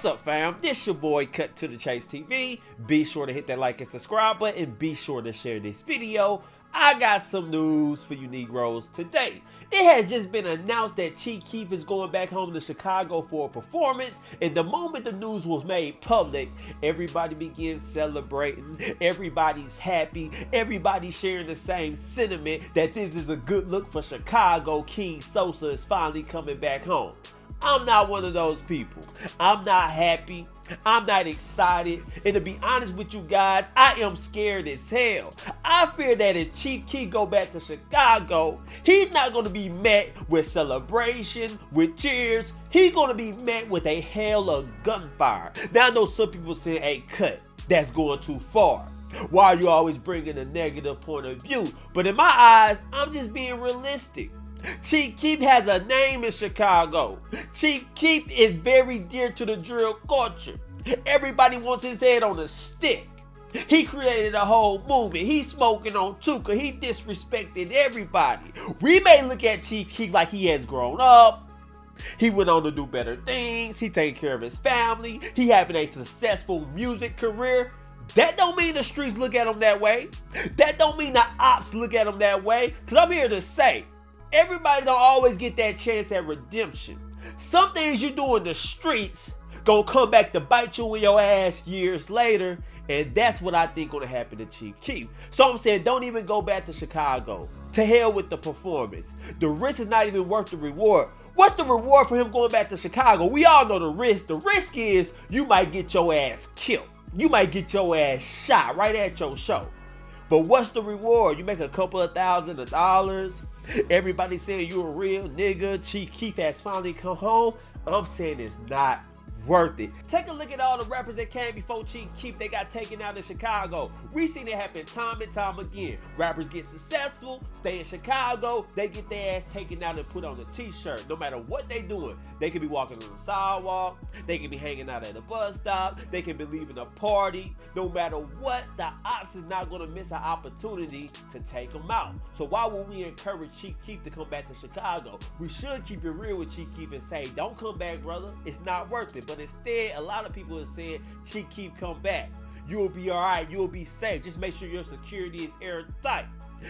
What's up, fam? This your boy Cut to the Chase TV. Be sure to hit that like and subscribe button and be sure to share this video. I got some news for you Negroes today. It has just been announced that Keef is going back home to Chicago for a performance, and the moment the news was made public, everybody begins celebrating, everybody's happy, everybody's sharing the same sentiment that this is a good look for Chicago. King Sosa is finally coming back home. I'm not one of those people. I'm not happy. I'm not excited. And to be honest with you guys, I am scared as hell. I fear that if Keef go back to Chicago, he's not going to be met with celebration, with cheers. He's going to be met with a hail of gunfire. Now I know some people saying, hey, Cut, that's going too far. Why are you always bringing a negative point of view? But in my eyes, I'm just being realistic. Keef has a name in Chicago. Keef is very dear to the drill culture. Everybody wants his head on a stick. He created a whole movement. He's smoking on Tuka. He disrespected everybody. We may look at Keef like he has grown up. He went on to do better things. He taking care of his family. He having a successful music career. That don't mean the streets look at him that way. That don't mean the ops look at him that way. Because I'm here to say, everybody don't always get that chance at redemption. Some things you do in the streets gonna come back to bite you in your ass years later, and that's what I think gonna happen to Keef. So I'm saying, don't even go back to Chicago. To hell with the performance. The risk is not even worth the reward. What's the reward for him going back to Chicago? We all know the risk. The risk is you might get your ass killed. You might get your ass shot right at your show. But what's the reward? You make a couple of $1,000s. Everybody saying you a real nigga. Keef has finally come home. I'm saying it's not worth it. Take a look at all the rappers that came before Keef. They got taken out in Chicago. We seen it happen time and time again. Rappers get successful, stay in Chicago, they get their ass taken out and put on a t-shirt. No matter what they doing, they can be walking on the sidewalk, they can be hanging out at a bus stop, they can be leaving a party. No matter what, the ops is not going to miss an opportunity to take them out. So why would we encourage Keef to come back to Chicago? We should keep it real with Keef and say, don't come back, brother. It's not worth it. But instead, a lot of people are saying, Keef, come back. You'll be all right. You'll be safe. Just make sure your security is airtight.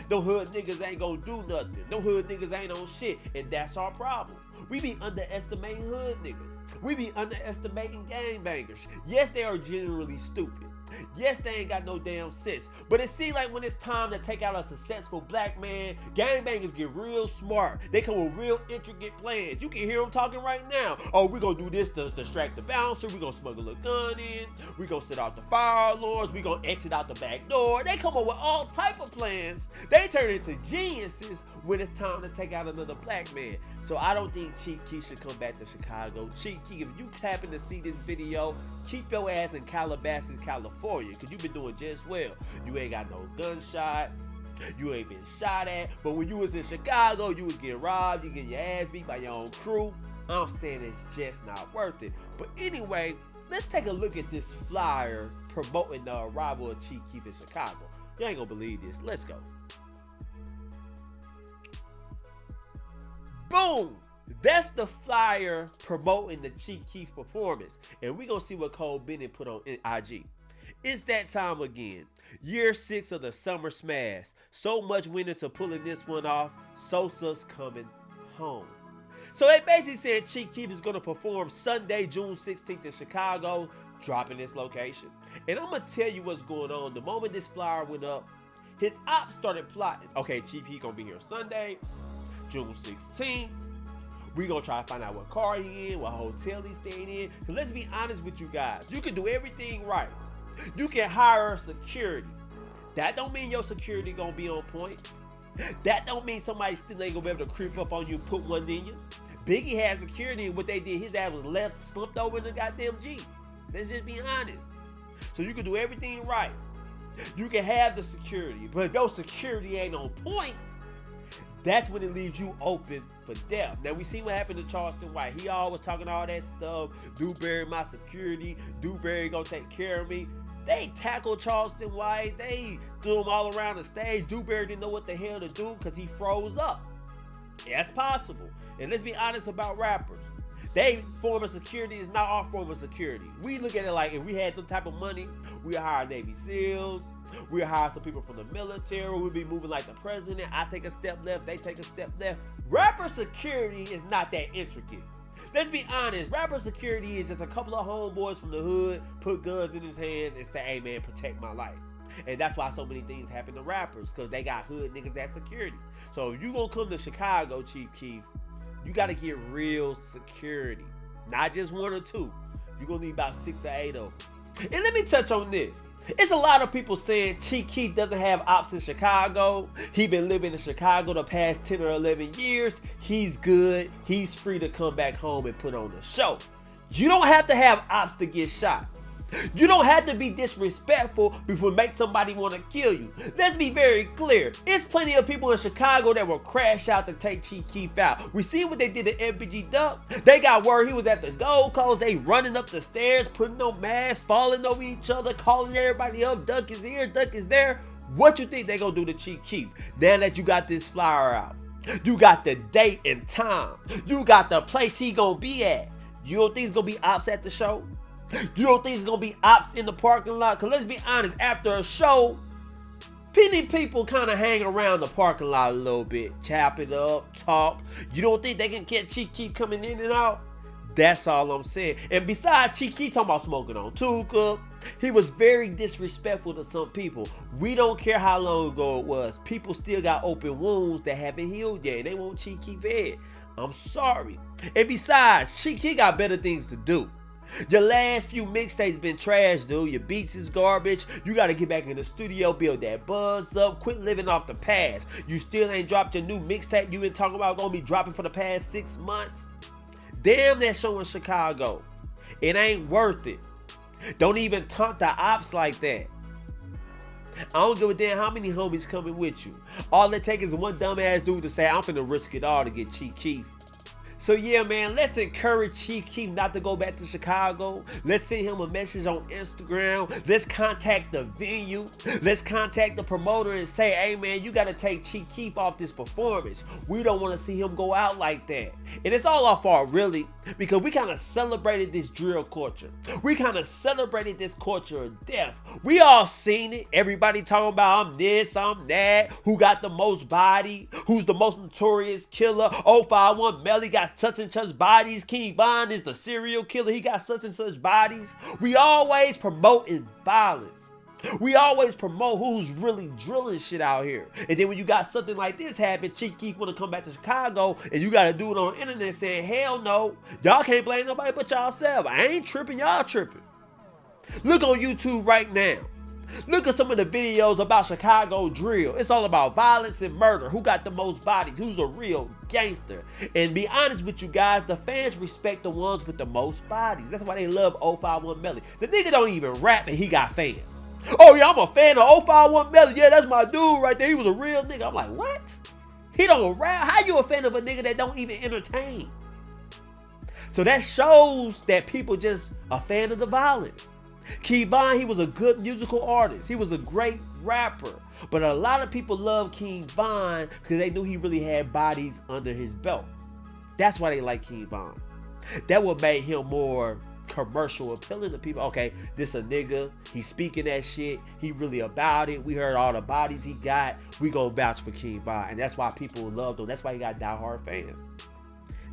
No hood niggas ain't gonna do nothing. No hood niggas ain't on shit. And that's our problem. We be underestimating hood niggas. We be underestimating gangbangers. Yes, they are generally stupid. Yes, they ain't got no damn sense. But it seems like when it's time to take out a successful black man, gangbangers get real smart. They come with real intricate plans. You can hear them talking right now. Oh, we're going to do this to distract the bouncer. We're going to smuggle a gun in. We're going to set out the fire alarms. We're going to exit out the back door. They come up with all type of plans. They turn into geniuses when it's time to take out another black man. So I don't think Keef should come back to Chicago. Keef, if you happen to see this video, keep your ass in Calabasas, California, because you've been doing just well. You ain't got no gunshot. You ain't been shot at. But when you was in Chicago, you was getting robbed. You getting your ass beat by your own crew. I'm saying it's just not worth it. But anyway, let's take a look at this flyer promoting the arrival of Keef in Chicago. You ain't gonna believe this. Let's go. Boom! That's the flyer promoting the Keef performance. And we're going to see what Cole Bennett put on IG. It's that time again. Year 6 of the Summer Smash. So much went into pulling this one off. Sosa's coming home. So they basically said Keef is going to perform Sunday, June 16th in Chicago, dropping this location. And I'm going to tell you what's going on. The moment this flyer went up, his ops started plotting. Okay, Keef going to be here Sunday, June 16th. We're going to try to find out what car he in, what hotel he's staying in. Because let's be honest with you guys. You can do everything right. You can hire security. That don't mean your security going to be on point. That don't mean somebody still ain't going to be able to creep up on you and put one in you. Biggie had security, and what they did, his ass was slumped over in the goddamn Jeep. Let's just be honest. So you can do everything right. You can have the security. But if your security ain't on point, that's when it leaves you open for death. Now, we see what happened to Charleston White. He always talking all that stuff. Dewberry, my security. Dewberry gonna take care of me. They tackled Charleston White. They threw him all around the stage. Dewberry didn't know what the hell to do because he froze up. That's possible. And let's be honest about rappers. They form of security is not our form of security. We look at it like if we had the type of money, we hire Navy SEALs, we hire some people from the military, we'd be moving like the president. I take a step left, they take a step left. Rapper security is not that intricate. Let's be honest, rapper security is just a couple of homeboys from the hood put guns in his hands and say, hey man, protect my life. And that's why so many things happen to rappers, because they got hood niggas that security. So if you gonna come to Chicago, Chief Keef, you gotta get real security. Not just one or two. You're gonna need about 6 or 8 of them. And let me touch on this. It's a lot of people saying Chief Keef doesn't have ops in Chicago. He been living in Chicago the past 10 or 11 years. He's good. He's free to come back home and put on a show. You don't have to have ops to get shot. You don't have to be disrespectful before make somebody want to kill you. Let's be very clear. There's plenty of people in Chicago that will crash out to take Chief Keef out. We see what they did to MPG Duck. They got word he was at the Gold Coast. They running up the stairs, putting on masks, falling over each other, calling everybody up. Duck is here, Duck is there. What you think they gonna do to Chief Keef now that you got this flyer out? You got the date and time. You got the place he gonna be at. You don't think it's gonna be ops at the show? You don't think it's gonna be ops in the parking lot? Cause let's be honest, after a show, plenty people kind of hang around the parking lot a little bit, chop it up, talk. You don't think they can catch Chief Keef coming in and out? That's all I'm saying. And besides, Chief Keef talking about smoking on Tuka. He was very disrespectful to some people. We don't care how long ago it was. People still got open wounds that haven't healed yet. They want Chief Keef dead. I'm sorry. And besides, Chief Keef got better things to do. Your last few mixtapes been trash, dude. Your beats is garbage. You gotta get back in the studio, build that buzz up, quit living off the past. You still ain't dropped your new mixtape you been talking about gonna be dropping for the past 6 months. Damn that show in Chicago. It ain't worth it. Don't even taunt the ops like that. I don't give a damn how many homies coming with you. All it takes is one dumbass dude to say, I'm finna risk it all to get Chief Keef. So yeah, man, let's encourage Chief Keef not to go back to Chicago. Let's send him a message on Instagram. Let's contact the venue. Let's contact the promoter and say, hey man, you gotta take Chief Keef off this performance. We don't wanna see him go out like that. And it's all our fault, really, because we kind of celebrated this drill culture. We kind of celebrated this culture of death. We all seen it. Everybody talking about I'm this, I'm that, who got the most body, who's the most notorious killer. 051 Melly got such and such bodies. King Von is the serial killer. He got such and such bodies. We always promoting violence. We always promote who's really drilling shit out here. And then when you got something like this happen, Chief Keef want to come back to Chicago and you got to do it on the internet saying, hell no, y'all can't blame nobody but y'allself. I ain't tripping, y'all tripping. Look on YouTube right now. Look at some of the videos about Chicago drill. It's all about violence and murder. Who got the most bodies? Who's a real gangster? And be honest with you guys, the fans respect the ones with the most bodies. That's why they love 051 Melly. The nigga don't even rap and he got fans. Oh yeah, I'm a fan of 051 Melly. Yeah, that's my dude right there. He was a real nigga. I'm like, what? He don't rap? How you a fan of a nigga that don't even entertain? So that shows that people just a fan of the violence. Keef Von, he was a good musical artist. He was a great rapper. But a lot of people love Keef Von because they knew he really had bodies under his belt. That's why they like Keef Von. That would make him more commercial appealing to people. Okay, this a nigga. He's speaking that shit. He really about it. We heard all the bodies he got. We gonna vouch for Keef Von. And that's why people loved him. That's why he got diehard fans.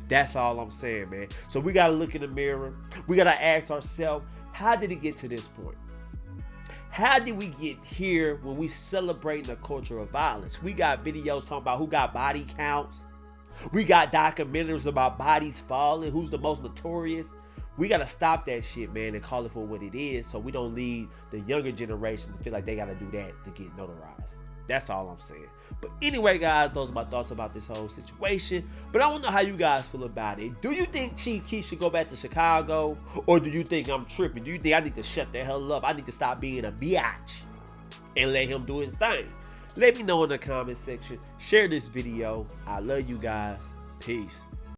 That's all I'm saying, man. So we gotta look in the mirror. We gotta ask ourselves, how did it get to this point? How did we get here when we celebrating a culture of violence? We got videos talking about who got body counts. We got documentaries about bodies falling, who's the most notorious. We got to stop that shit, man, and call it for what it is so we don't lead the younger generation to feel like they got to do that to get notarized. That's all I'm saying. But anyway, guys, those are my thoughts about this whole situation. But I don't know how you guys feel about it. Do you think Chief Keef should go back to Chicago? Or do you think I'm tripping? Do you think I need to shut the hell up? I need to stop being a biatch and let him do his thing? Let me know in the comment section. Share this video. I love you guys. Peace.